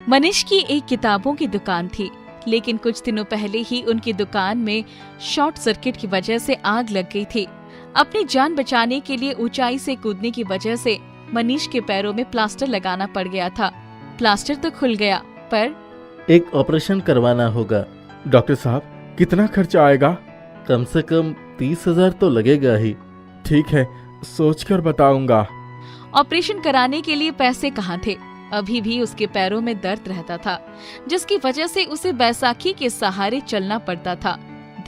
मनीष की एक किताबों की दुकान थी, लेकिन कुछ दिनों पहले ही उनकी दुकान में शॉर्ट सर्किट की वजह से आग लग गई थी। अपनी जान बचाने के लिए ऊंचाई से कूदने की वजह से मनीष के पैरों में प्लास्टर लगाना पड़ गया था। प्लास्टर तो खुल गया, पर एक ऑपरेशन करवाना होगा। डॉक्टर साहब, कितना खर्चा आएगा? कम से कम 30,000 तो लगेगा ही। ठीक है, सोचकर बताऊंगा। ऑपरेशन कराने के लिए पैसे कहाँ थे। अभी भी उसके पैरों में दर्द रहता था, जिसकी वजह से उसे बैसाखी के सहारे चलना पड़ता था।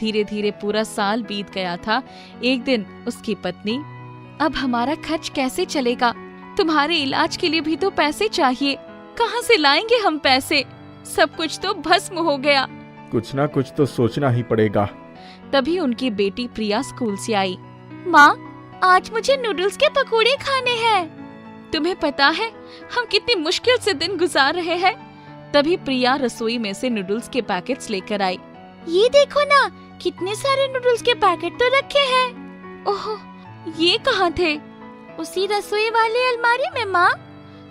धीरे धीरे पूरा साल बीत गया था। एक दिन उसकी पत्नी, अब हमारा खर्च कैसे चलेगा? तुम्हारे इलाज के लिए भी तो पैसे चाहिए, कहाँ से लाएंगे हम पैसे? सब कुछ तो भस्म हो गया। कुछ ना कुछ तो सोचना ही पड़ेगा। तभी उनकी बेटी प्रिया स्कूल से आई। माँ, आज मुझे नूडल्स के पकोड़े खाने हैं। तुम्हें पता है हम कितनी मुश्किल से दिन गुजार रहे हैं। तभी प्रिया रसोई में से नूडल्स के पैकेट्स लेकर आई। ये देखो ना, कितने सारे नूडल्स के पैकेट तो रखे हैं। ओह, ये कहाँ थे? उसी रसोई वाली अलमारी में माँ।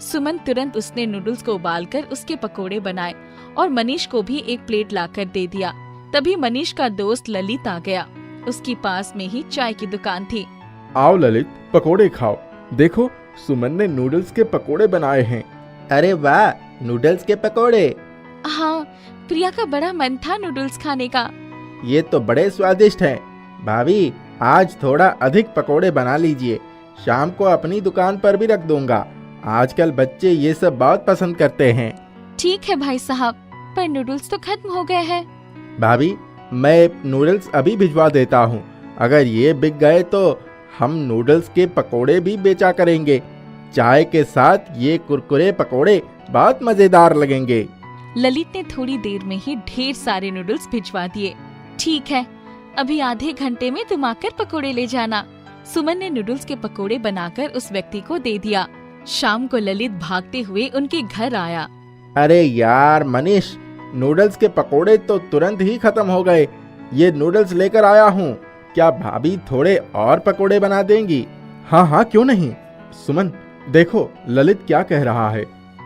सुमन तुरंत उसने नूडल्स को उबालकर उसके पकोड़े बनाए और मनीष को भी एक प्लेट लाकर दे दिया। तभी मनीष का दोस्त ललित आ गया। उसकी पास में ही चाय की दुकान थी। आओ ललित, पकोड़े खाओ। देखो, सुमन ने नूडल्स के पकोड़े बनाए हैं। अरे वाह, नूडल्स के पकोड़े। हाँ, प्रिया का बड़ा मन था नूडल्स खाने का। ये तो बड़े स्वादिष्ट हैं। भाभी, आज थोड़ा अधिक पकोड़े बना लीजिए। शाम को अपनी दुकान पर भी रख दूंगा। आजकल बच्चे ये सब बहुत पसंद करते हैं। ठीक है भाई साहब, पर नूडल्स तो खत्म हो गए हैं। भाभी, मैं नूडल्स अभी भिजवा देता हूँ। अगर ये बिक गए तो हम नूडल्स के पकोड़े भी बेचा करेंगे। चाय के साथ ये कुरकुरे पकोड़े बहुत मजेदार लगेंगे। ललित ने थोड़ी देर में ही ढेर सारे नूडल्स भिजवा दिए। ठीक है, अभी आधे घंटे में तुम आकर पकोड़े ले जाना। सुमन ने नूडल्स के पकोड़े बनाकर उस व्यक्ति को दे दिया। शाम को ललित भागते हुए उनके घर आया। अरे यार मनीष, नूडल्स के पकोड़े तो तुरंत ही खत्म हो गए। ये नूडल्स लेकर आया हूँ। क्या भाभी थोड़े और पकोड़े बना देंगी? हाँ हाँ, क्यों नहीं। सुमन, देखो ललित क्या कह रहा है।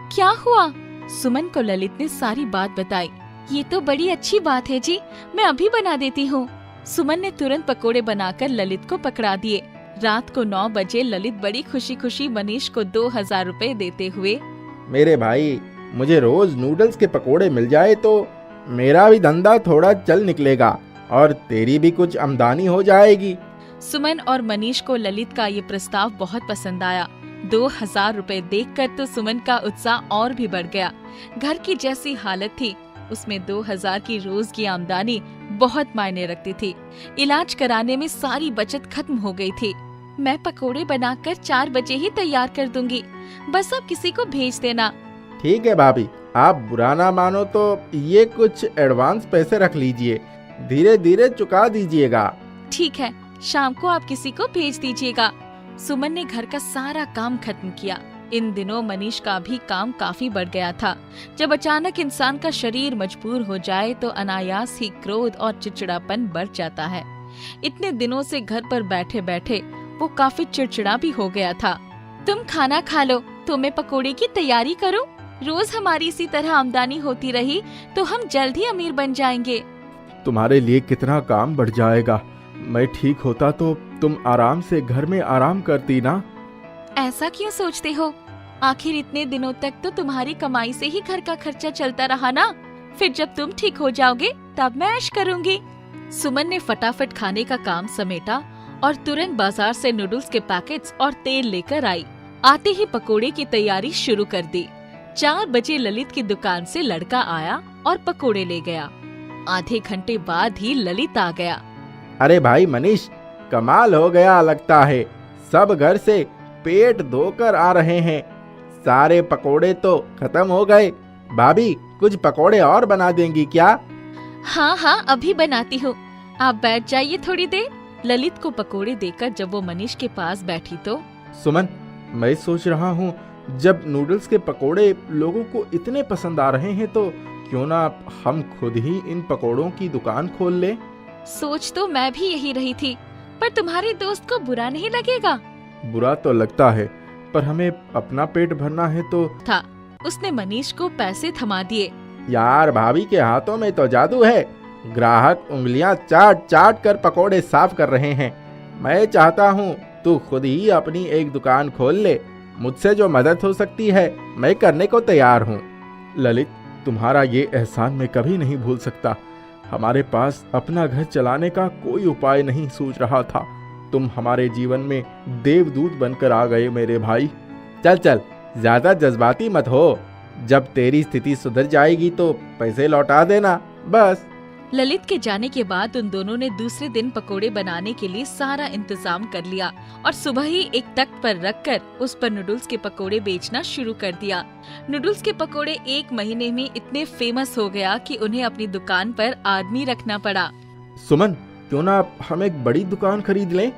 क्या हुआ? सुमन को ललित ने सारी बात बताई। ये तो बड़ी अच्छी बात है जी, मैं अभी बना देती हूँ। सुमन ने तुरंत पकोड़े बनाकर ललित को पकड़ा दिए। रात को 9 बजे ललित बड़ी खुशी खुशी मनीष को 2,000 रुपए देते हुए, मेरे भाई, मुझे रोज नूडल्स के पकोड़े मिल जाए तो मेरा भी धंधा थोड़ा चल निकलेगा और तेरी भी कुछ आमदनी हो जाएगी। सुमन और मनीष को ललित का ये प्रस्ताव बहुत पसंद आया। 2,000 रुपए देखकर तो सुमन का उत्साह और भी बढ़ गया। घर की जैसी हालत थी, उसमें 2,000 की रोज की आमदनी बहुत मायने रखती थी। इलाज कराने में सारी बचत खत्म हो गई थी। मैं पकोड़े बनाकर 4 बजे ही तैयार कर दूंगी, बस आप किसी को भेज देना। ठीक है भाभी, आप बुरा ना मानो तो ये कुछ एडवांस पैसे रख लीजिए, धीरे धीरे चुका दीजिएगा। ठीक है, शाम को आप किसी को भेज दीजिएगा। सुमन ने घर का सारा काम खत्म किया। इन दिनों मनीष का भी काम काफी बढ़ गया था। जब अचानक इंसान का शरीर मजबूर हो जाए तो अनायास ही क्रोध और चिड़चिड़ापन बढ़ जाता है। इतने दिनों से घर पर बैठे बैठे वो काफी चिड़चिड़ा भी हो गया था। तुम खाना खा लो, तो मैं पकोड़े की तैयारी करूं। रोज हमारी इसी तरह आमदनी होती रही तो हम जल्द ही अमीर बन जाएंगे। तुम्हारे लिए कितना काम बढ़ जाएगा। मैं ठीक होता तो तुम आराम से घर में आराम करती ना। ऐसा क्यों सोचते हो? आखिर इतने दिनों तक तो तुम्हारी कमाई से ही घर का खर्चा चलता रहा ना। फिर जब तुम ठीक हो जाओगे तब मैं ऐश करूंगी। सुमन ने फटाफट खाने का काम समेटा और तुरंत बाजार से नूडल्स के पैकेट्स और तेल लेकर आई। आते ही पकोड़े की तैयारी शुरू कर दी। 4 बजे ललित की दुकान से लड़का आया और पकोड़े ले गया। आधे घंटे बाद ही ललित आ गया। अरे भाई मनीष, कमाल हो गया लगता है। सब घर से पेट धोकर आ रहे हैं। सारे पकोड़े तो खत्म हो गए। भाभी, कुछ पकोड़े और बना देंगी क्या? हाँ हाँ, अभी बनाती हूँ, आप बैठ जाइए थोड़ी देर। ललित को पकोड़े देकर जब वो मनीष के पास बैठी तो, सुमन, मैं सोच रहा हूँ जब नूडल्स के पकोड़े लोगों को इतने पसंद आ रहे हैं तो क्यों ना हम खुद ही इन पकोड़ों की दुकान खोल लें। सोच तो मैं भी यही रही थी, पर तुम्हारे दोस्त को बुरा नहीं लगेगा? बुरा तो लगता है, पर हमें अपना पेट भरना है तो। था उसने मनीष को पैसे थमा दिए। यार भाभी के हाथों में तो जादू है। ग्राहक उंगलियां चाट चाट कर पकोड़े साफ कर रहे हैं। मैं चाहता हूँ तू खुद ही अपनी एक दुकान खोल ले। मुझसे जो मदद हो सकती है मैं करने को तैयार हूँ। ललित, तुम्हारा ये एहसान मैं कभी नहीं भूल सकता। हमारे पास अपना घर चलाने का कोई उपाय नहीं सूझ रहा था। तुम हमारे जीवन में देवदूत बनकर आ गए मेरे भाई। चल चल, ज्यादा जज्बाती मत हो। जब तेरी स्थिति सुधर जाएगी तो पैसे लौटा देना बस। ललित के जाने के बाद उन दोनों ने दूसरे दिन पकोड़े बनाने के लिए सारा इंतजाम कर लिया और सुबह ही एक तख्त पर रखकर उस पर नूडल्स के पकोड़े बेचना शुरू कर दिया। नूडल्स के पकोड़े 1 महीने में इतने फेमस हो गया कि उन्हें अपनी दुकान पर आदमी रखना पड़ा। सुमन, क्यों ना हम एक बड़ी दुकान खरीद लें?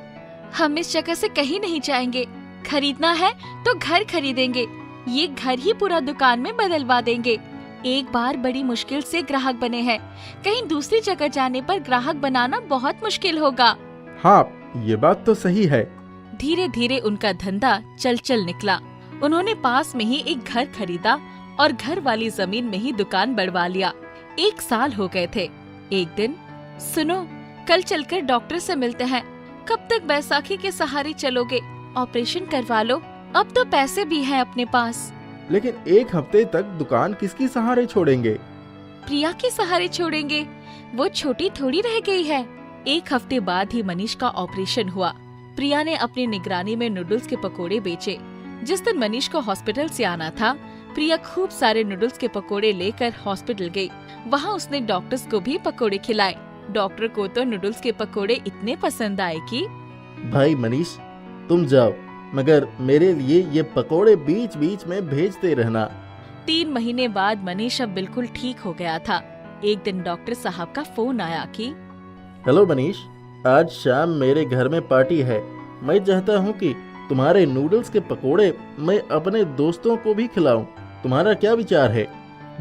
हम इस जगह से कहीं नहीं जाएंगे। खरीदना है तो घर खरीदेंगे। ये घर ही पूरा दुकान में बदलवा देंगे। एक बार बड़ी मुश्किल से ग्राहक बने हैं, कहीं दूसरी जगह जाने पर ग्राहक बनाना बहुत मुश्किल होगा। हाँ, ये बात तो सही है। धीरे धीरे उनका धंधा चल निकला। उन्होंने पास में ही एक घर खरीदा और घर वाली जमीन में ही दुकान बढ़वा लिया। 1 साल हो गए थे। एक दिन, सुनो, कल चलकर डॉक्टर से मिलते हैं। कब तक बैसाखी के सहारे चलोगे? ऑपरेशन करवा लो, अब तो पैसे भी हैं अपने पास। लेकिन 1 हफ्ते तक दुकान किसके सहारे छोड़ेंगे? प्रिया के सहारे छोड़ेंगे। वो छोटी थोड़ी रह गई है। 1 हफ्ते बाद ही मनीष का ऑपरेशन हुआ। प्रिया ने अपनी निगरानी में नूडल्स के पकोड़े बेचे। जिस दिन मनीष को हॉस्पिटल से आना था, प्रिया खूब सारे नूडल्स के पकोड़े लेकर हॉस्पिटल गई। वहाँ उसने डॉक्टर्स को भी पकोड़े खिलाए। डॉक्टर को तो नूडल्स के पकोड़े इतने पसंद आए कि भाई मनीष, तुम जाओ, मगर मेरे लिए ये पकोड़े बीच बीच में भेजते रहना। 3 महीने बाद मनीष अब बिल्कुल ठीक हो गया था। एक दिन डॉक्टर साहब का फोन आया कि हेलो मनीष, आज शाम मेरे घर में पार्टी है। मैं चाहता हूँ कि तुम्हारे नूडल्स के पकोड़े मैं अपने दोस्तों को भी खिलाऊं। तुम्हारा क्या विचार है?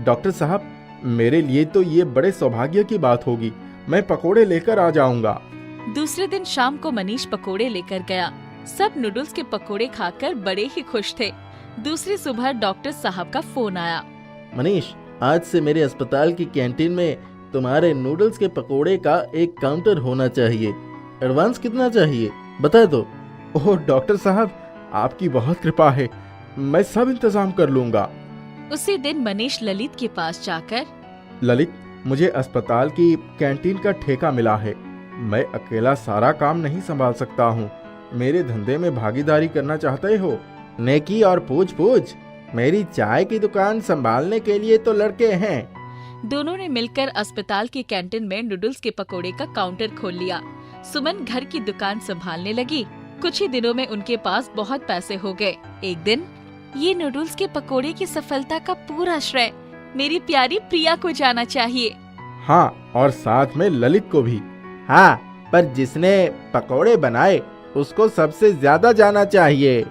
डॉक्टर साहब, मेरे लिए तो ये बड़े सौभाग्य की बात होगी। मैं पकोड़े लेकर आ जाऊंगा। दूसरे दिन शाम को मनीष पकोड़े लेकर गया। सब नूडल्स के पकोड़े खाकर बड़े ही खुश थे। दूसरी सुबह डॉक्टर साहब का फोन आया। मनीष, आज से मेरे अस्पताल की कैंटीन में तुम्हारे नूडल्स के पकोड़े का एक काउंटर होना चाहिए। एडवांस कितना चाहिए बता दो। ओह डॉक्टर साहब, आपकी बहुत कृपा है। मैं सब इंतजाम कर लूंगा। उसी दिन मनीष ललित के पास जाकर, ललित, मुझे अस्पताल की कैंटीन का ठेका मिला है। मैं अकेला सारा काम नहीं संभाल सकता हूँ। मेरे धंधे में भागीदारी करना चाहते हो? नेकी और पूछ मेरी चाय की दुकान संभालने के लिए तो लड़के हैं। दोनों ने मिलकर अस्पताल की कैंटीन में नूडल्स के पकोड़े का काउंटर खोल लिया। सुमन घर की दुकान संभालने लगी। कुछ ही दिनों में उनके पास बहुत पैसे हो गए। एक दिन, ये नूडल्स के पकोड़े की सफलता का पूरा श्रेय मेरी प्यारी प्रिया को जाना चाहिए। हाँ, और साथ में ललित को भी। हाँ, पर जिसने पकोड़े बनाए उसको सबसे ज्यादा जाना चाहिए।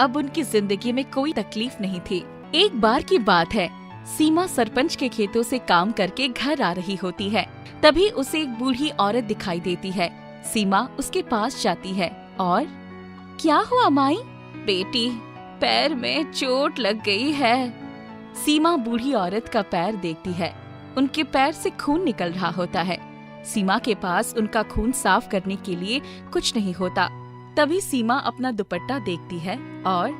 अब उनकी जिंदगी में कोई तकलीफ नहीं थी। एक बार की बात है, सीमा सरपंच के खेतों से काम करके घर आ रही होती है। तभी उसे एक बूढ़ी औरत दिखाई देती है। सीमा उसके पास जाती है और क्या हुआ माई? बेटी, पैर में चोट लग गई है। सीमा बूढ़ी औरत का पैर देखती है। उनके पैर से खून निकल रहा होता है। सीमा के पास उनका खून साफ करने के लिए कुछ नहीं होता। तभी सीमा अपना दुपट्टा देखती है और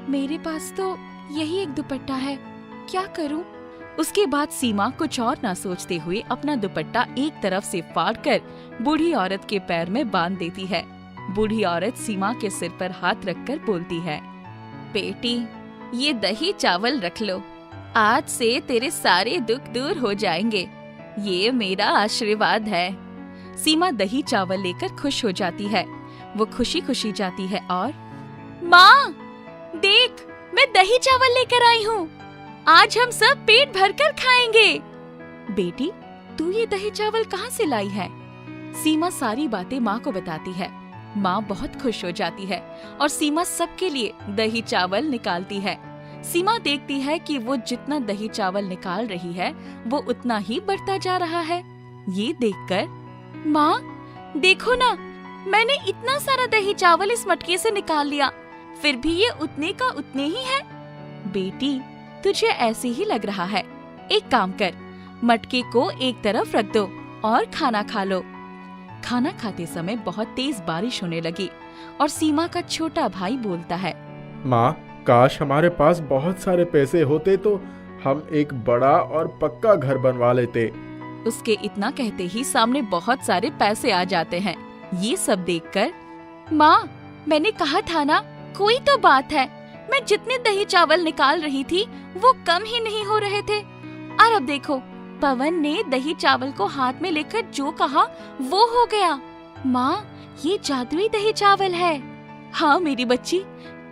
मेरे पास तो यही एक दुपट्टा है, क्या करूं? उसके बाद सीमा कुछ और ना सोचते हुए अपना दुपट्टा एक तरफ से फाड़कर बूढ़ी औरत के पैर में बांध देती है। बूढ़ी औरत सीमा के सिर पर हाथ रखकर बोलती है, बेटी, ये दही चावल रख लो। आज से तेरे सारे दुख दूर हो जाएंगे। ये मेरा आशीर्वाद है। सीमा दही चावल लेकर खुश हो जाती है। वो खुशी खुशी जाती है और माँ, देख, मैं दही चावल लेकर आई हूँ। आज हम सब पेट भरकर खाएंगे। बेटी, तू ये दही चावल कहाँ से लाई है? सीमा सारी बातें माँ को बताती है। माँ बहुत खुश हो जाती है और सीमा सबके लिए दही चावल निकालती है। सीमा देखती है कि वो जितना दही चावल निकाल रही है वो उतना ही बढ़ता जा रहा है। ये देखकर, माँ देखो ना, मैंने इतना सारा दही चावल इस मटके से निकाल लिया, फिर भी ये उतने का उतने ही है। बेटी, तुझे ऐसे ही लग रहा है। एक काम कर, मटके को एक तरफ रख दो और खाना खा लो। खाना खाते समय बहुत तेज बारिश होने लगी और सीमा का छोटा भाई बोलता है, माँ, काश हमारे पास बहुत सारे पैसे होते तो हम एक बड़ा और पक्का घर बनवा लेते। उसके इतना कहते ही सामने बहुत सारे पैसे आ जाते हैं। ये सब देखकर, माँ, मैंने कहा था ना, कोई तो बात है। मैं जितने दही चावल निकाल रही थी वो कम ही नहीं हो रहे थे। और अब देखो, पवन ने दही चावल को हाथ में लेकर जो कहा वो हो गया। माँ, ये जादुई दही चावल है। हाँ मेरी बच्ची,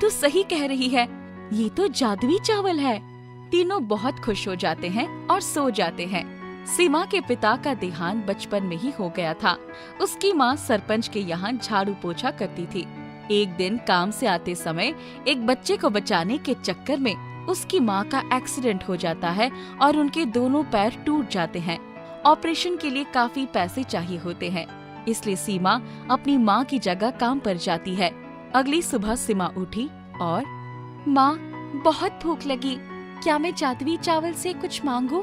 तू सही कह रही है, ये तो जादुई चावल है। तीनों बहुत खुश हो जाते हैं और सो जाते हैं। सीमा के पिता का देहांत बचपन में ही हो गया था। उसकी माँ सरपंच के यहाँ झाड़ू पोछा करती थी। एक दिन काम से आते समय एक बच्चे को बचाने के चक्कर में उसकी माँ का एक्सीडेंट हो जाता है और उनके दोनों पैर टूट जाते हैं। ऑपरेशन के लिए काफी पैसे चाहिए होते हैं, इसलिए सीमा अपनी माँ की जगह काम पर जाती है। अगली सुबह सीमा उठी और, माँ, बहुत भूख लगी, क्या मैं जादुई चावल से कुछ मांगूं?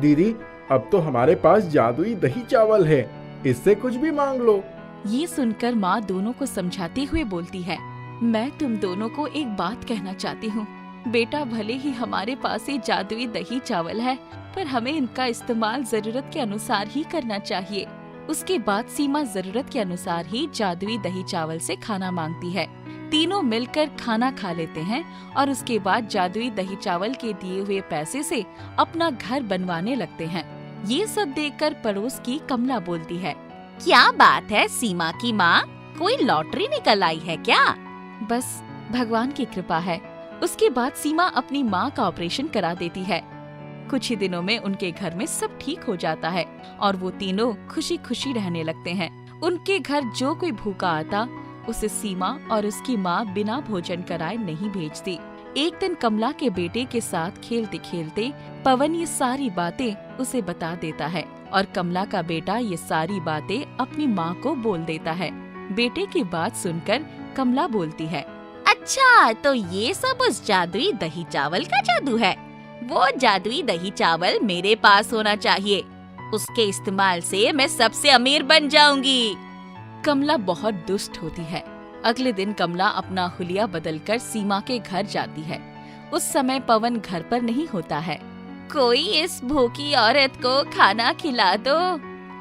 दीदी, अब तो हमारे पास जादुई दही चावल है, इससे कुछ भी मांग लो। ये सुनकर माँ दोनों को समझाते हुए बोलती है, मैं तुम दोनों को एक बात कहना चाहती हूँ। बेटा, भले ही हमारे पास ये जादुई दही चावल है, पर हमें इनका इस्तेमाल जरूरत के अनुसार ही करना चाहिए। उसके बाद सीमा जरूरत के अनुसार ही जादुई दही चावल से खाना मांगती है। तीनों मिलकर खाना खा लेते हैं और उसके बाद जादुई दही चावल के दिए हुए पैसे से अपना घर बनवाने लगते हैं। ये सब देखकर पड़ोस की कमला बोलती है, क्या बात है सीमा की माँ, कोई लॉटरी निकल आई है क्या? बस भगवान की कृपा है। उसके बाद सीमा अपनी माँ का ऑपरेशन करा देती है। कुछ ही दिनों में उनके घर में सब ठीक हो जाता है और वो तीनों खुशी खुशी रहने लगते हैं। उनके घर जो कोई भूखा आता उसे सीमा और उसकी माँ बिना भोजन कराए नहीं भेजती। एक दिन कमला के बेटे के साथ खेलते खेलते पवन ये सारी बातें उसे बता देता है और कमला का बेटा ये सारी बातें अपनी माँ को बोल देता है। बेटे की बात सुनकर कमला बोलती है, अच्छा, तो ये सब उस जादुई दही चावल का जादू है। वो जादुई दही चावल मेरे पास होना चाहिए, उसके इस्तेमाल से मैं सबसे अमीर बन जाऊंगी। कमला बहुत दुष्ट होती है। अगले दिन कमला अपना हुलिया बदलकर सीमा के घर जाती है। उस समय पवन घर पर नहीं होता है। कोई इस भूखी औरत को खाना खिला दो,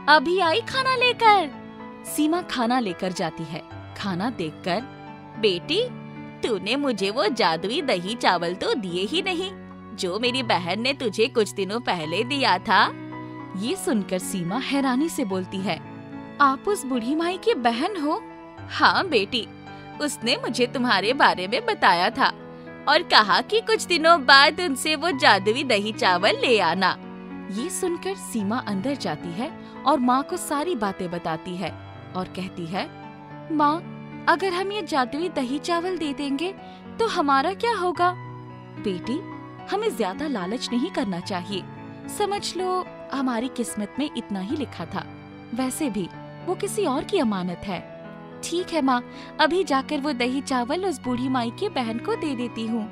अभी आई खाना लेकर। सीमा खाना लेकर जाती है। खाना देखकर, बेटी, तूने मुझे वो जादुई दही चावल तो दिए ही नहीं जो मेरी बहन ने तुझे कुछ दिनों पहले दिया था। ये सुनकर सीमा हैरानी से बोलती है, आप उस बूढ़ी माई की बहन हो? हाँ बेटी, उसने मुझे तुम्हारे बारे में बताया था और कहा कि कुछ दिनों बाद उनसे वो जादुई दही चावल ले आना। ये सुनकर सीमा अंदर जाती है और माँ को सारी बातें बताती है और कहती है, माँ, अगर हम ये जादुई दही चावल दे देंगे तो हमारा क्या होगा? बेटी, हमें ज्यादा लालच नहीं करना चाहिए। समझ लो हमारी किस्मत में इतना ही लिखा था। वैसे भी वो किसी और की अमानत है। ठीक है माँ, अभी जाकर वो दही चावल उस बूढ़ी माई की बहन को दे देती हूँ।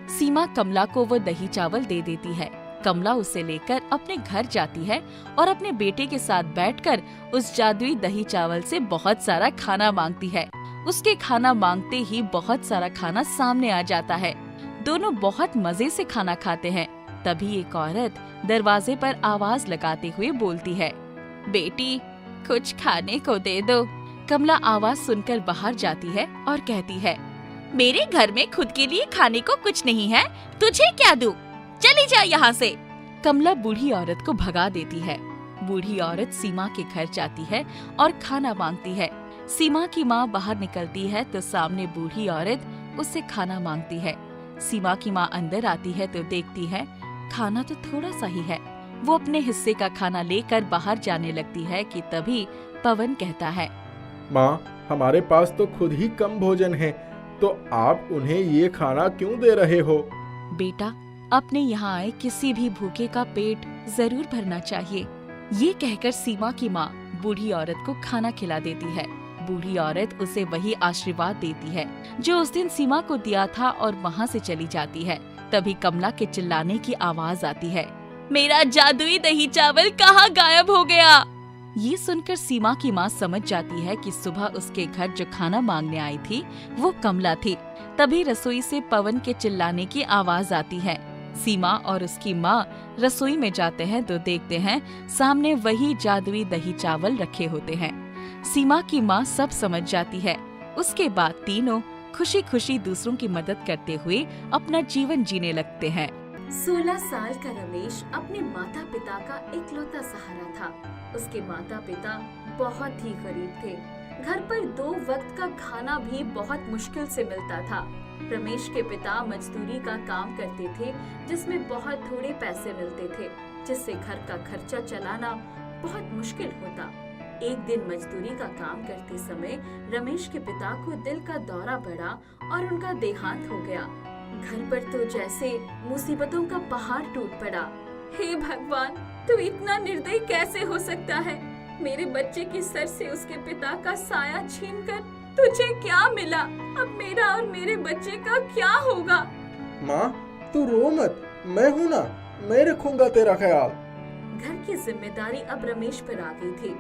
सीमा कमला को वो दही चावल दे देती है। कमला उसे लेकर अपने घर जाती है और अपने बेटे के साथ बैठकर उस जादुई दही चावल से बहुत सारा खाना मांगती है। उसके खाना मांगते ही बहुत सारा खाना सामने आ जाता है। दोनों बहुत मजे से खाना खाते हैं। तभी एक औरत दरवाजे पर आवाज लगाते हुए बोलती है, बेटी, कुछ खाने को दे दो। कमला आवाज सुनकर बाहर जाती है और कहती है, मेरे घर में खुद के लिए खाने को कुछ नहीं है, तुझे क्या दूं? चली जा यहाँ से। कमला बूढ़ी औरत को भगा देती है। बूढ़ी औरत सीमा के घर जाती है और खाना मांगती है। सीमा की माँ बाहर निकलती है तो सामने बूढ़ी औरत उससे खाना मांगती है। सीमा की माँ अंदर आती है तो देखती है खाना तो थोड़ा सा ही है। वो अपने हिस्से का खाना लेकर बाहर जाने लगती है कि तभी पवन कहता है, माँ, हमारे पास तो खुद ही कम भोजन है, तो आप उन्हें ये खाना क्यों दे रहे हो? बेटा, अपने यहाँ आए किसी भी भूखे का पेट जरूर भरना चाहिए। ये कहकर सीमा की माँ बूढ़ी औरत को खाना खिला देती है। बूढ़ी औरत उसे वही आशीर्वाद देती है जो उस दिन सीमा को दिया था और वहाँ से चली जाती है। तभी कमला के चिल्लाने की आवाज आती है, मेरा जादुई दही चावल कहाँ गायब हो गया। ये सुनकर सीमा की माँ समझ जाती है कि सुबह उसके घर जो खाना मांगने आई थी वो कमला थी। तभी रसोई से पवन के चिल्लाने की आवाज आती है। सीमा और उसकी माँ रसोई में जाते हैं तो देखते हैं सामने वही जादुई दही चावल रखे होते हैं। सीमा की माँ सब समझ जाती है। उसके बाद तीनों खुशी खुशी दूसरों की मदद करते हुए अपना जीवन जीने लगते हैं। 16 साल का रमेश अपने माता पिता का इकलौता सहारा था। उसके माता पिता बहुत ही गरीब थे। घर पर 2 वक्त का खाना भी बहुत मुश्किल से मिलता था। रमेश के पिता मजदूरी का काम करते थे, जिसमें बहुत थोड़े पैसे मिलते थे, जिससे घर का खर्चा चलाना बहुत मुश्किल होता। एक दिन मजदूरी का काम करते समय रमेश के पिता को दिल का दौरा पड़ा और उनका देहांत हो गया। घर पर तो जैसे मुसीबतों का पहाड़ टूट पड़ा। हे भगवान, तू इतना निर्दयी कैसे हो सकता है? मेरे बच्चे के सर से उसके पिता का साया छीनकर तुझे क्या मिला? अब मेरा और मेरे बच्चे का क्या होगा? माँ, तू रो मत, मैं हूँ ना, मैं रखूंगा तेरा ख्याल। घर की जिम्मेदारी अब रमेश पर आ गई थी।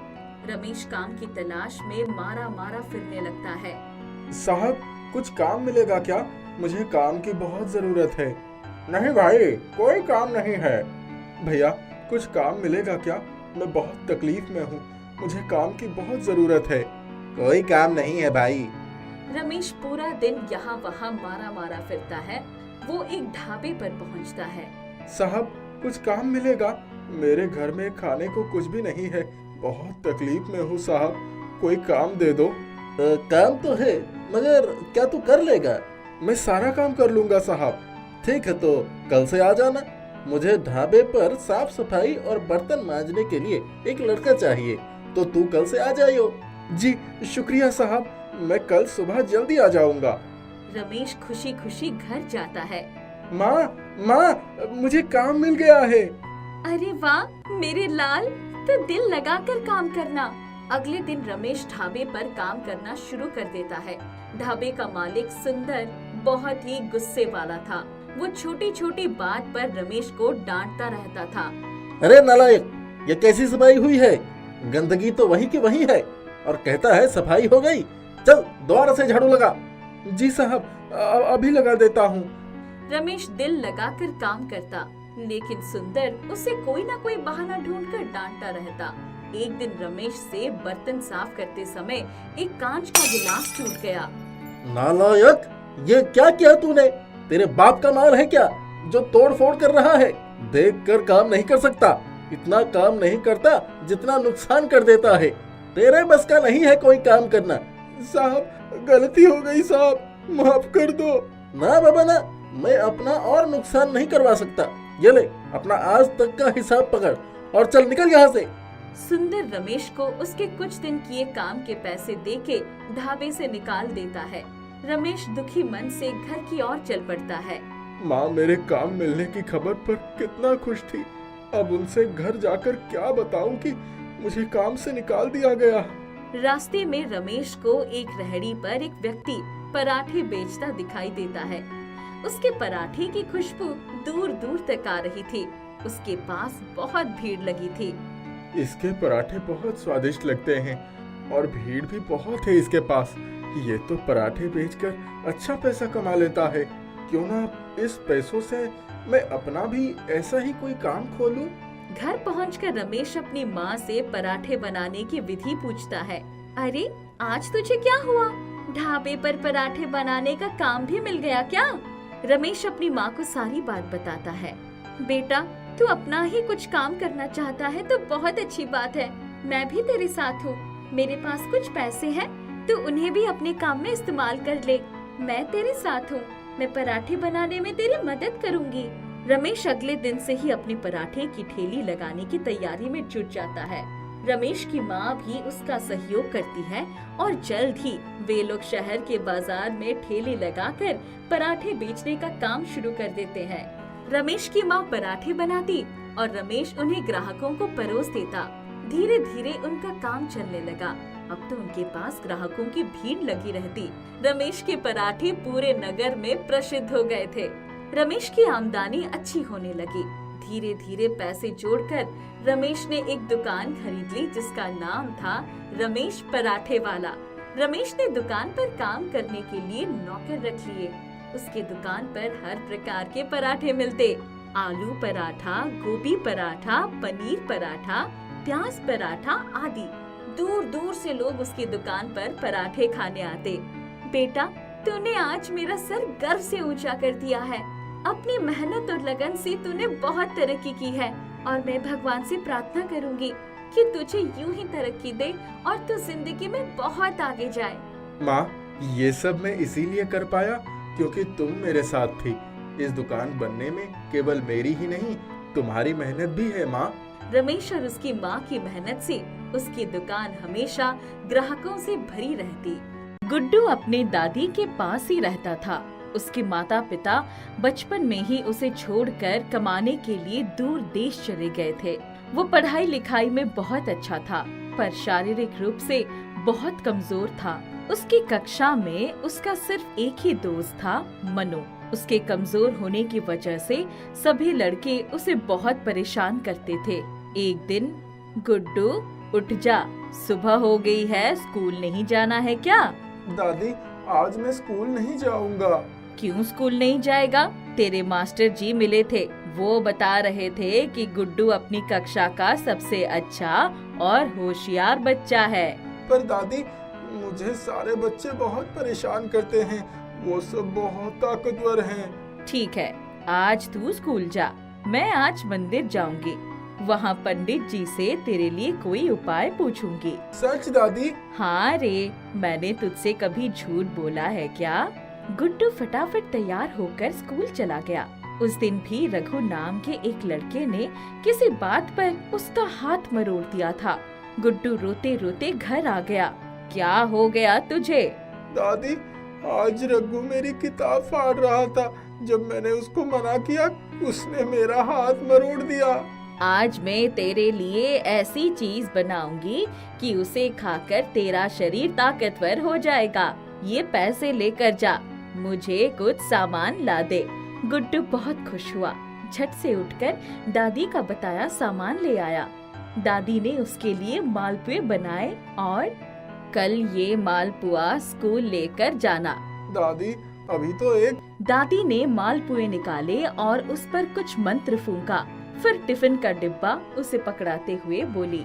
रमेश काम की तलाश में मारा मारा फिरने लगता है। साहब, कुछ काम मिलेगा क्या? मुझे काम की बहुत जरूरत है। नहीं भाई, कोई काम नहीं है। भैया, कुछ काम मिलेगा क्या? मैं बहुत तकलीफ में हूँ, मुझे काम की बहुत जरूरत है। कोई काम नहीं है भाई। रमेश पूरा दिन यहाँ वहाँ मारा मारा फिरता है। वो एक ढाबे पर पहुँचता है। साहब, कुछ काम मिलेगा? मेरे घर में खाने को कुछ भी नहीं है, बहुत तकलीफ में हूँ साहब, कोई काम दे दो। काम तो है, मगर क्या तू कर लेगा? मैं सारा काम कर लूंगा साहब। ठीक है, तो कल से आ जाना। मुझे ढाबे पर साफ सफाई और बर्तन मांजने के लिए एक लड़का चाहिए, तो तू कल से आ जाइयो। जी शुक्रिया साहब, मैं कल सुबह जल्दी आ जाऊंगा। रमेश खुशी खुशी घर जाता है। माँ, मुझे काम मिल गया है। अरे वाह मेरे लाल, तो दिल लगाकर काम करना। अगले दिन रमेश ढाबे पर काम करना शुरू कर देता है। ढाबे का मालिक सुंदर बहुत ही गुस्से वाला था। वो छोटी छोटी बात पर रमेश को डांटता रहता था। अरे नालायक, ये कैसी सफाई हुई है? गंदगी तो वही की वही है, और कहता है सफाई हो गई। चल दोबारा से झाड़ू लगा। जी साहब, अभी लगा देता हूँ। रमेश दिल लगाकर काम करता, लेकिन सुंदर उसे कोई ना कोई बहाना ढूंढकर डांटता रहता। एक दिन रमेश से बर्तन साफ करते समय एक कांच का गिलास टूट गया। नालायक, ये क्या किया तूने? तेरे बाप का माल है क्या जो तोड़ फोड़ कर रहा है? देख कर काम नहीं कर सकता, इतना काम नहीं करता जितना नुकसान कर देता है। तेरे बस का नहीं है कोई काम करना। साहब, गलती हो गई साहब, माफ कर दो। ना बाबा ना, मैं अपना और नुकसान नहीं करवा सकता। ये ले अपना आज तक का हिसाब पकड़ और चल निकल यहाँ से। सुंदर रमेश को उसके कुछ दिन किए काम के पैसे देके ढाबे से निकाल देता है। रमेश दुखी मन से घर की ओर चल पड़ता है। माँ मेरे काम मिलने की खबर पर कितना खुश थी। अब उनसे घर जाकर क्या बताऊं कि मुझे काम से निकाल दिया गया। रास्ते में रमेश को एक रेहड़ी पर एक व्यक्ति पराठे बेचता दिखाई देता है। उसके पराठे की खुशबू दूर दूर तक आ रही थी। उसके पास बहुत भीड़ लगी थी। इसके पराठे बहुत स्वादिष्ट लगते हैं और भीड़ भी बहुत है इसके पास। ये तो पराठे बेचकर अच्छा पैसा कमा लेता है। क्यों ना इस पैसों से मैं अपना भी ऐसा ही कोई काम खोलूं। घर पहुंचकर रमेश अपनी माँ से पराठे बनाने की विधि पूछता है। अरे आज तुझे क्या हुआ? ढाबे पर पराठे बनाने का काम भी मिल गया क्या? रमेश अपनी माँ को सारी बात बताता है। बेटा, तू अपना ही कुछ काम करना चाहता है तो बहुत अच्छी बात है। मैं भी तेरे साथ हूँ। मेरे पास कुछ पैसे हैं, तू उन्हें भी अपने काम में इस्तेमाल कर ले। मैं तेरे साथ हूँ। मैं पराठे बनाने में तेरी मदद करूँगी। रमेश अगले दिन से ही अपने पराठे की ठेली लगाने की तैयारी में जुट जाता है। रमेश की माँ भी उसका सहयोग करती है और जल्द ही वे लोग शहर के बाजार में ठेली लगाकर पराठे बेचने का काम शुरू कर देते हैं। रमेश की माँ पराठे बनाती और रमेश उन्हें ग्राहकों को परोस देता। धीरे धीरे उनका काम चलने लगा। अब तो उनके पास ग्राहकों की भीड़ लगी रहती। रमेश के पराठे पूरे नगर में प्रसिद्ध हो गए थे। रमेश की आमदनी अच्छी होने लगी। धीरे धीरे पैसे जोड़कर रमेश ने एक दुकान खरीद ली जिसका नाम था रमेश पराठे वाला। रमेश ने दुकान पर काम करने के लिए नौकर रख लिए। उसके दुकान पर हर प्रकार के पराठे मिलते, आलू पराठा, गोभी पराठा, पनीर पराठा, प्याज पराठा आदि। दूर दूर से लोग उसकी दुकान पर पराठे खाने आते। बेटा, तूने आज मेरा सर गर्व से ऊंचा कर दिया है। अपनी मेहनत और लगन से तूने बहुत तरक्की की है और मैं भगवान से प्रार्थना करूंगी कि तुझे यूं ही तरक्की दे और तू जिंदगी में बहुत आगे जाए। माँ, ये सब मैं इसीलिए कर पाया क्योंकि तुम मेरे साथ थी। इस दुकान बनने में केवल मेरी ही नहीं, तुम्हारी मेहनत भी है माँ। रमेश और उसकी माँ की मेहनत से उसकी दुकान हमेशा ग्राहकों से भरी रहती। गुड्डू अपने दादी के पास ही रहता था। उसके माता पिता बचपन में ही उसे छोड़कर कमाने के लिए दूर देश चले गए थे। वो पढ़ाई लिखाई में बहुत अच्छा था, पर शारीरिक रूप से बहुत कमजोर था। उसकी कक्षा में उसका सिर्फ एक ही दोस्त था, मनु। उसके कमजोर होने की वजह से सभी लड़के उसे बहुत परेशान करते थे। एक दिन, गुड्डू उठ जा, सुबह हो गई है, स्कूल नहीं जाना है क्या? दादी, आज मैं स्कूल नहीं जाऊंगा। क्यों स्कूल नहीं जाएगा? तेरे मास्टर जी मिले थे, वो बता रहे थे कि गुड्डू अपनी कक्षा का सबसे अच्छा और होशियार बच्चा है। पर दादी, मुझे सारे बच्चे बहुत परेशान करते हैं, वो सब बहुत ताकतवर हैं। ठीक है, आज तू स्कूल जा। मैं आज मंदिर जाऊंगी, वहाँ पंडित जी से तेरे लिए कोई उपाय पूछूंगी। सच दादी? हाँ रे, मैंने तुझसे कभी झूठ बोला है क्या? गुड्डू फटाफट तैयार होकर स्कूल चला गया। उस दिन भी रघु नाम के एक लड़के ने किसी बात पर उसका हाथ मरोड़ दिया था। गुड्डू रोते रोते घर आ गया। क्या हो गया तुझे? दादी, आज रघु मेरी किताब फाड़ रहा था। जब मैंने उसको मना किया, उसने मेरा हाथ मरोड़ दिया। आज मैं तेरे लिए ऐसी चीज बनाऊंगी कि उसे खाकर तेरा शरीर ताकतवर हो जाएगा। ये पैसे लेकर जा, मुझे कुछ सामान ला दे। गुड्डू बहुत खुश हुआ। झट से उठकर दादी का बताया सामान ले आया। दादी ने उसके लिए मालपुए बनाए और कल ये मालपुआ स्कूल लेकर जाना। दादी, अभी तो एक। दादी ने मालपुए निकाले और उस पर कुछ मंत्र फूंका। फिर टिफिन का डिब्बा उसे पकड़ाते हुए बोली,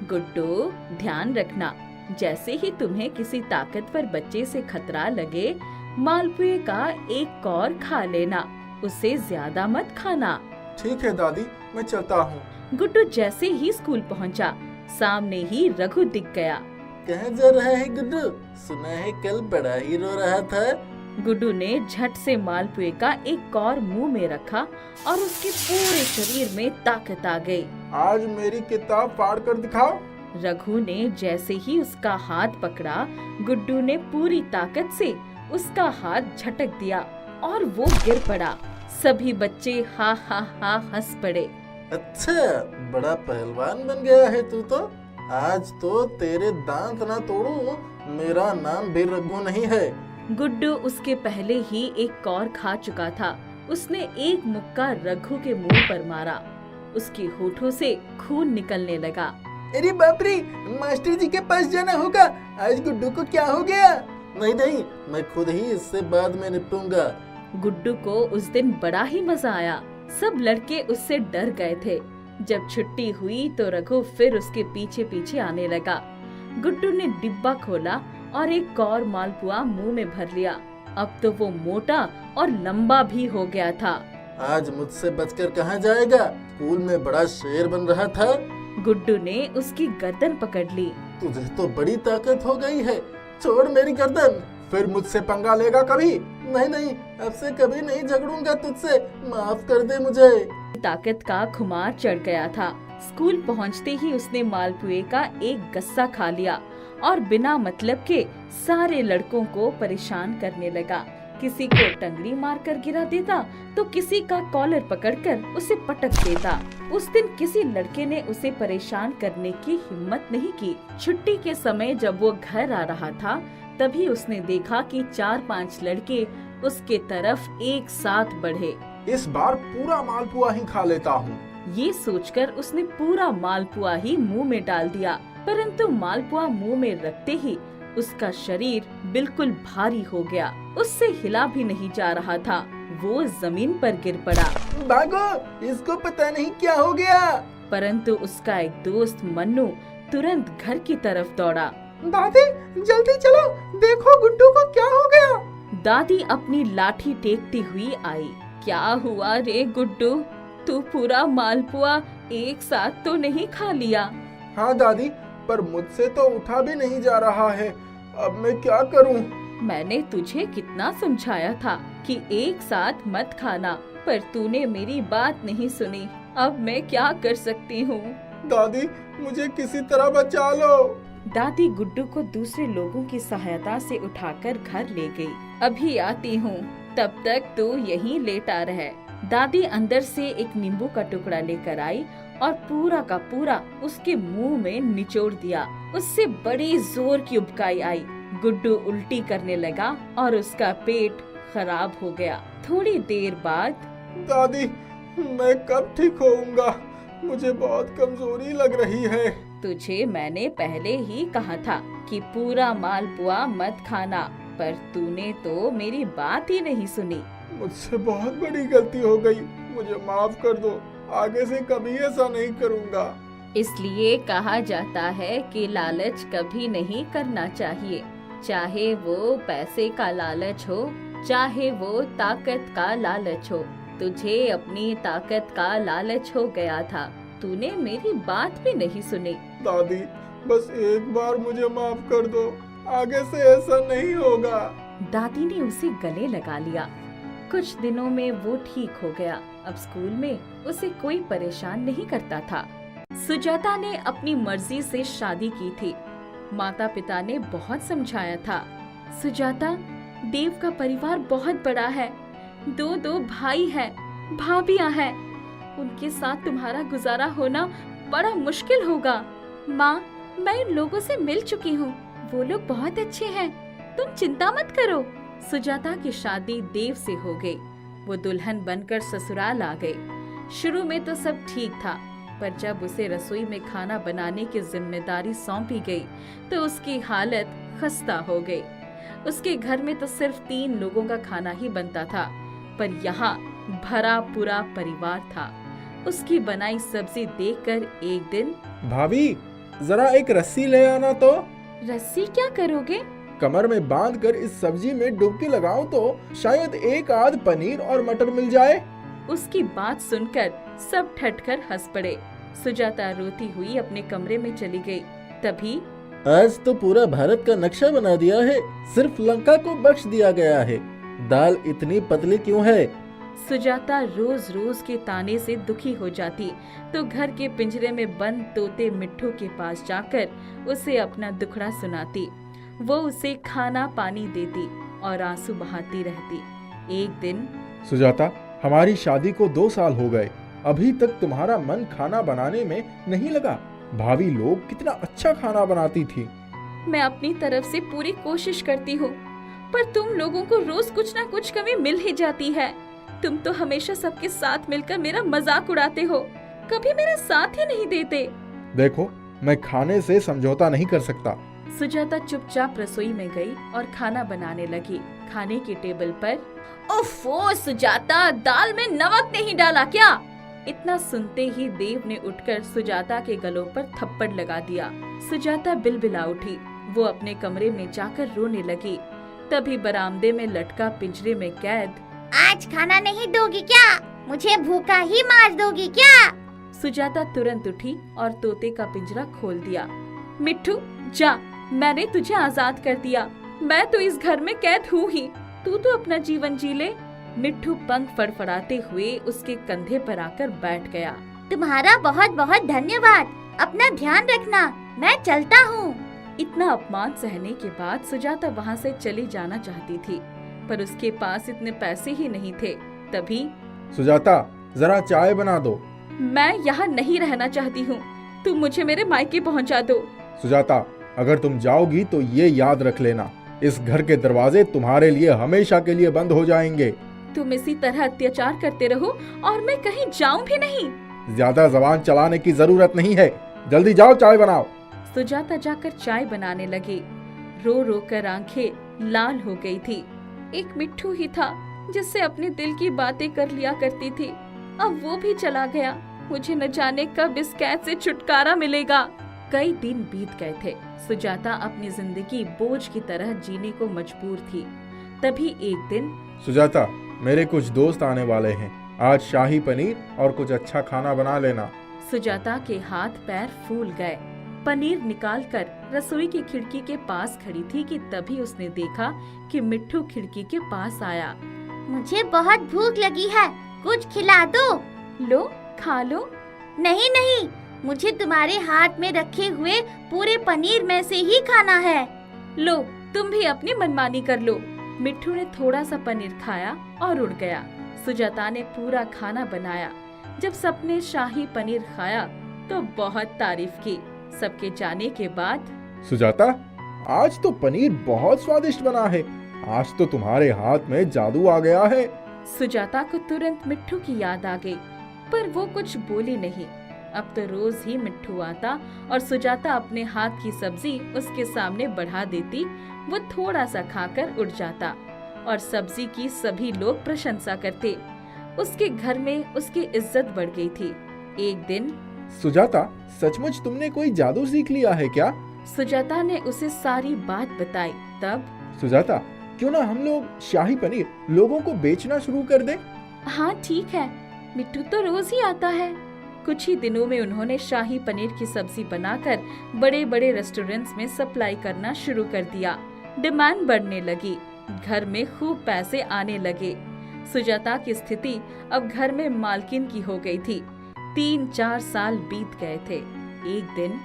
गुड्डू, ध्यान रखना, जैसे ही तुम्हें किसी ताकतवर बच्चे से खतरा लगे, मालपुए का एक कौर खा लेना, उससे ज्यादा मत खाना। ठीक है दादी, मैं चलता हूँ। गुड्डू जैसे ही स्कूल पहुँचा, सामने ही रघु दिख गया। कहाँ जा रहा है गुड्डू? सुना है कल बड़ा ही रो रहा था। गुड्डू ने झट से मालपुए का एक कौर मुंह में रखा और उसके पूरे शरीर में ताकत आ गई। आज मेरी किताब फाड़ कर दिखाओ। रघु ने जैसे ही उसका हाथ पकड़ा, गुड्डू ने पूरी ताकत से उसका हाथ झटक दिया और वो गिर पड़ा। सभी बच्चे हा हा हा हंस पड़े। अच्छा, बड़ा पहलवान बन गया है तू तो। आज तो तेरे दांत ना तोड़ूं, मेरा नाम भी रघु नहीं है। गुड्डू उसके पहले ही एक कौर खा चुका था। उसने एक मुक्का रघु के मुंह पर मारा। उसके होठों से खून निकलने लगा। अरे बाप रे, मास्टर जी के पास जाना होगा। आज गुड्डू को क्या हो गया? नहीं नहीं, मैं खुद ही इससे बाद में निपटूंगा। गुड्डू को उस दिन बड़ा ही मजा आया। सब लड़के उससे डर गए थे। जब छुट्टी हुई तो रघु फिर उसके पीछे पीछे आने लगा। गुड्डू ने डिब्बा खोला और एक कौर मालपुआ मुंह में भर लिया। अब तो वो मोटा और लंबा भी हो गया था। आज मुझसे बचकर कहाँ जाएगा? स्कूल में बड़ा शेर बन रहा था। गुड्डू ने उसकी गर्दन पकड़ ली। तुझे तो बड़ी ताकत हो गई है, छोड़ मेरी गर्दन। फिर मुझसे पंगा लेगा कभी? नहीं नहीं, अब से कभी नहीं झगड़ूंगा तुझसे, माफ कर दे मुझे। ताकत का खुमार चढ़ गया था। स्कूल पहुंचते ही उसने मालपुए का एक गस्सा खा लिया और बिना मतलब के सारे लड़कों को परेशान करने लगा। किसी को टंगड़ी मारकर गिरा देता तो किसी का कॉलर पकड़कर उसे पटक देता। उस दिन किसी लड़के ने उसे परेशान करने की हिम्मत नहीं की। छुट्टी के समय जब वो घर आ रहा था, तभी उसने देखा कि 4-5 लड़के उसके तरफ एक साथ बढ़े। इस बार पूरा मालपुआ ही खा लेता हूँ। ये सोचकर उसने पूरा मालपुआ ही मुंह में डाल दिया, परंतु मालपुआ मुंह में रखते ही उसका शरीर बिल्कुल भारी हो गया। उससे हिला भी नहीं जा रहा था। वो जमीन पर गिर पड़ा। भागो, इसको पता नहीं क्या हो गया। परंतु उसका एक दोस्त मन्नू तुरंत घर की तरफ दौड़ा। दादी जल्दी चलो, देखो गुड्डू को क्या हो गया। दादी अपनी लाठी टेकती हुई आई। क्या हुआ रे गुड्डू, तू पूरा मालपुआ एक साथ तो नहीं खा लिया? हाँ दादी, पर मुझसे तो उठा भी नहीं जा रहा है। अब मैं क्या करूँ? मैंने तुझे कितना समझाया था कि एक साथ मत खाना, पर तूने मेरी बात नहीं सुनी। अब मैं क्या कर सकती हूँ? दादी मुझे किसी तरह बचा लो। दादी गुड्डू को दूसरे लोगों की सहायता से उठाकर घर ले गई। अभी आती हूँ, तब तक तू यहीं लेटा रहे। दादी अंदर से एक नींबू का टुकड़ा लेकर आई और पूरा का पूरा उसके मुंह में निचोड़ दिया। उससे बड़ी जोर की उबकाई आई। गुड्डू उल्टी करने लगा और उसका पेट खराब हो गया। थोड़ी देर बाद, दादी मैं कब ठीक होऊंगा? मुझे बहुत कमजोरी लग रही है। तुझे मैंने पहले ही कहा था कि पूरा मालपुआ मत खाना, पर तूने तो मेरी बात ही नहीं सुनी। मुझसे बहुत बड़ी गलती हो गई, मुझे माफ कर दो। आगे से कभी ऐसा नहीं करूंगा। इसलिए कहा जाता है कि लालच कभी नहीं करना चाहिए, चाहे वो पैसे का लालच हो, चाहे वो ताकत का लालच हो। तुझे अपनी ताकत का लालच हो गया था, तूने मेरी बात भी नहीं सुनी। दादी बस एक बार मुझे माफ कर दो, आगे से ऐसा नहीं होगा। दादी ने उसे गले लगा लिया। कुछ दिनों में वो ठीक हो गया। अब स्कूल में उसे कोई परेशान नहीं करता था। सुजाता ने अपनी मर्जी से शादी की थी। माता पिता ने बहुत समझाया था। सुजाता, देव का परिवार बहुत बड़ा है, दो भाई हैं, भाभियां हैं, उनके साथ तुम्हारा गुजारा होना बड़ा मुश्किल होगा। माँ, मैं इन लोगों से मिल चुकी हूँ, वो लोग बहुत अच्छे हैं, तुम चिंता मत करो। सुजाता की शादी देव से हो गई। वो दुल्हन बनकर ससुराल आ गई। शुरू में तो सब ठीक था, पर जब उसे रसोई में खाना बनाने की जिम्मेदारी सौंपी गई तो उसकी हालत खस्ता हो गई। उसके घर में तो सिर्फ 3 लोगों का खाना ही बनता था, पर यहाँ भरा पूरा परिवार था। उसकी बनाई सब्जी देखकर एक दिन, भाभी जरा एक रस्सी ले आना तो। रस्सी क्या करोगे? कमर में बांधकर इस सब्जी में डुबकी लगाऊं तो शायद एक आध पनीर और मटर मिल जाए। उसकी बात सुनकर सब ठटकर हंस पड़े। सुजाता रोती हुई अपने कमरे में चली गई। तभी, आज तो पूरा भारत का नक्शा बना दिया है, सिर्फ लंका को बख्श दिया गया है। दाल इतनी पतली क्यों है? सुजाता रोज रोज के ताने से दुखी हो जाती तो घर के पिंजरे में बंद तोते मिट्ठू के पास जाकर उसे अपना दुखड़ा सुनाती। वो उसे खाना पानी देती और आंसू बहाती रहती। एक दिन, सुजाता, हमारी शादी को 2 साल हो गए, अभी तक तुम्हारा मन खाना बनाने में नहीं लगा। भाभी लोग कितना अच्छा खाना बनाती थी। मैं अपनी तरफ से पूरी कोशिश करती हूँ, पर तुम लोगों को रोज कुछ ना कुछ कमी मिल ही जाती है। तुम तो हमेशा सबके साथ मिलकर मेरा मजाक उड़ाते हो, कभी मेरा साथ ही नहीं देते। देखो, मैं खाने से समझौता नहीं कर सकता। सुजाता चुपचाप रसोई में गई और खाना बनाने लगी। खाने की टेबल पर, ओफो सुजाता, दाल में नमक नहीं डाला क्या? इतना सुनते ही देव ने उठकर सुजाता के गलों पर थप्पड़ लगा दिया। सुजाता बिलबिला उठी। वो अपने कमरे में जाकर रोने लगी। तभी बरामदे में लटका पिंजरे में कैद, आज खाना नहीं दोगी क्या? मुझे भूखा ही मार दोगी क्या? सुजाता तुरंत उठी और तोते का पिंजरा खोल दिया। मिट्ठू जा, मैंने तुझे आजाद कर दिया, मैं तो इस घर में कैद हूँ ही, तू तो अपना जीवन जी ले। मिट्ठू पंख फड़फड़ाते हुए उसके कंधे पर आकर बैठ गया। तुम्हारा बहुत बहुत धन्यवाद, अपना ध्यान रखना, मैं चलता हूँ। इतना अपमान सहने के बाद सुजाता वहाँ से चली जाना चाहती थी, पर उसके पास इतने पैसे ही नहीं थे। तभी, सुजाता, जरा चाय बना दो। मैं यहाँ नहीं रहना चाहती हूँ, तुम मुझे मेरे मायके पहुँचा दो। सुजाता, अगर तुम जाओगी तो ये याद रख लेना, इस घर के दरवाजे तुम्हारे लिए हमेशा के लिए बंद हो जाएंगे। तुम इसी तरह अत्याचार करते रहो और मैं कहीं जाऊं भी नहीं। ज्यादा जबान चलाने की जरूरत नहीं है, जल्दी जाओ चाय बनाओ। सुजाता जाकर चाय बनाने लगी। रो रो कर आंखें लाल हो गई थी। एक मिट्ठू ही था जिससे अपने दिल की बातें कर लिया करती थी, अब वो भी चला गया। मुझे न जाने कब इस कैद से छुटकारा मिलेगा। कई दिन बीत गए थे। सुजाता अपनी जिंदगी बोझ की तरह जीने को मजबूर थी। तभी एक दिन सुजाता, मेरे कुछ दोस्त आने वाले हैं, आज शाही पनीर और कुछ अच्छा खाना बना लेना। सुजाता के हाथ पैर फूल गए। पनीर निकालकर रसोई की खिड़की के पास खड़ी थी कि तभी उसने देखा कि मिट्ठू खिड़की के पास आया। मुझे बहुत भूख लगी है, कुछ खिला दो। लो, खा लो। नहीं नहीं, मुझे तुम्हारे हाथ में रखे हुए पूरे पनीर में से ही खाना है। लो, तुम भी अपनी मनमानी कर लो। मिट्ठू ने थोड़ा सा पनीर खाया और उड़ गया। सुजाता ने पूरा खाना बनाया। जब सबने शाही पनीर खाया तो बहुत तारीफ की। सबके जाने के बाद सुजाता, आज तो पनीर बहुत स्वादिष्ट बना है, आज तो तुम्हारे हाथ में जादू आ गया है। सुजाता को तुरंत मिट्ठू की याद आ गई, पर वो कुछ बोली नहीं। अब तो रोज ही मिट्ठू आता और सुजाता अपने हाथ की सब्जी उसके सामने बढ़ा देती। वो थोड़ा सा खाकर उड़ जाता और सब्जी की सभी लोग प्रशंसा करते। उसके घर में उसकी इज्जत बढ़ गई थी। एक दिन सुजाता, सचमुच तुमने कोई जादू सीख लिया है क्या? सुजाता ने उसे सारी बात बताई। तब सुजाता, क्यों ना हम लोग शाही पनीर लोगों को बेचना शुरू कर दें? हाँ ठीक है, मिट्टू तो रोज ही आता है। कुछ ही दिनों में उन्होंने शाही पनीर की सब्जी बनाकर बड़े बड़े रेस्टोरेंट्स में सप्लाई करना शुरू कर दिया। डिमांड बढ़ने लगी, घर में खूब पैसे आने लगे। सुजाता की स्थिति अब घर में मालकिन की हो गई थी। 3-4 साल बीत गए थे। एक दिन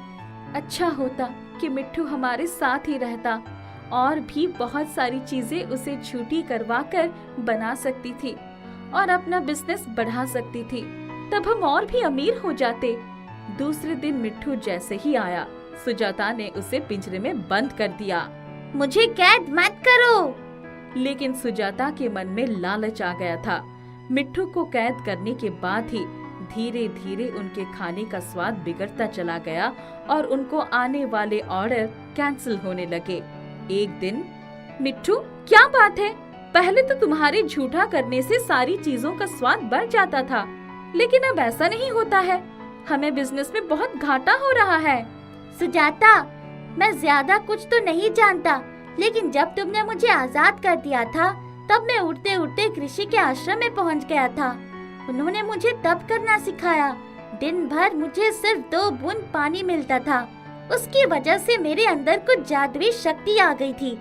अच्छा होता कि मिट्ठू हमारे साथ ही रहता, और भी बहुत सारी चीजें उसे छुट्टी करवा कर बना सकती थी और अपना बिजनेस बढ़ा सकती थी। तब हम और भी अमीर हो जाते। दूसरे दिन मिट्ठू जैसे ही आया, सुजाता ने उसे पिंजरे में बंद कर दिया। मुझे कैद मत करो। लेकिन सुजाता के मन में लालच आ गया था। मिट्ठू को कैद करने के बाद ही धीरे धीरे उनके खाने का स्वाद बिगड़ता चला गया और उनको आने वाले ऑर्डर कैंसिल होने लगे। एक दिन, मिट्ठू क्या बात है, पहले तो तुम्हारे झूठा करने से सारी चीजों का स्वाद बढ़ जाता था, लेकिन अब ऐसा नहीं होता है। हमें बिजनेस में बहुत घाटा हो रहा है। सुजाता, मैं ज्यादा कुछ तो नहीं जानता, लेकिन जब तुमने मुझे आजाद कर दिया था तब मैं उड़ते उड़ते ऋषि के आश्रम में पहुंच गया था। उन्होंने मुझे तप करना सिखाया। दिन भर मुझे सिर्फ 2 बूंद पानी मिलता था। उसकी वजह से मेरे अंदर कुछ जादुई शक्ति आ गई थी।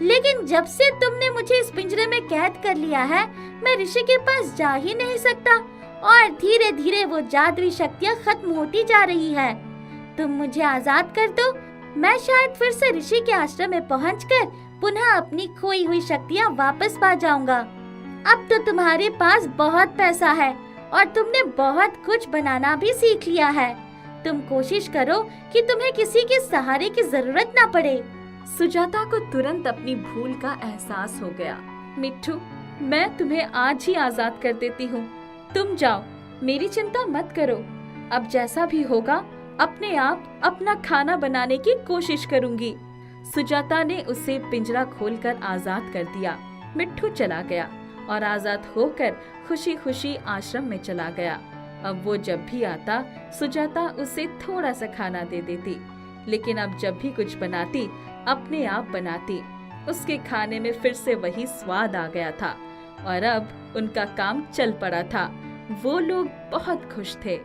लेकिन जब से तुमने मुझे इस पिंजरे में कैद कर लिया है, मैं ऋषि के पास जा ही नहीं सकता और धीरे धीरे वो जादुई शक्तियाँ खत्म होती जा रही है। तुम मुझे आजाद कर दो, मैं शायद फिर से ऋषि के आश्रम में पहुंचकर पुनः अपनी खोई हुई शक्तियाँ वापस पा जाऊंगा। अब तो तुम्हारे पास बहुत पैसा है और तुमने बहुत कुछ बनाना भी सीख लिया है। तुम कोशिश करो कि तुम्हें किसी के सहारे की जरूरत ना पड़े। सुजाता को तुरंत अपनी भूल का एहसास हो गया। मिट्ठू, मैं तुम्हें आज ही आजाद कर देती हूँ। तुम जाओ, मेरी चिंता मत करो। अब जैसा भी होगा अपने आप अपना खाना बनाने की कोशिश करूंगी। सुजाता ने उसे पिंजरा खोलकर आजाद कर दिया। मिट्ठू चला गया और आजाद होकर खुशी खुशी आश्रम में चला गया। अब वो जब भी आता, सुजाता उसे थोड़ा सा खाना दे देती, लेकिन अब जब भी कुछ बनाती अपने आप बनाती। उसके खाने में फिर से वही स्वाद आ गया था और अब उनका काम चल पड़ा था। वो लोग बहुत खुश थे।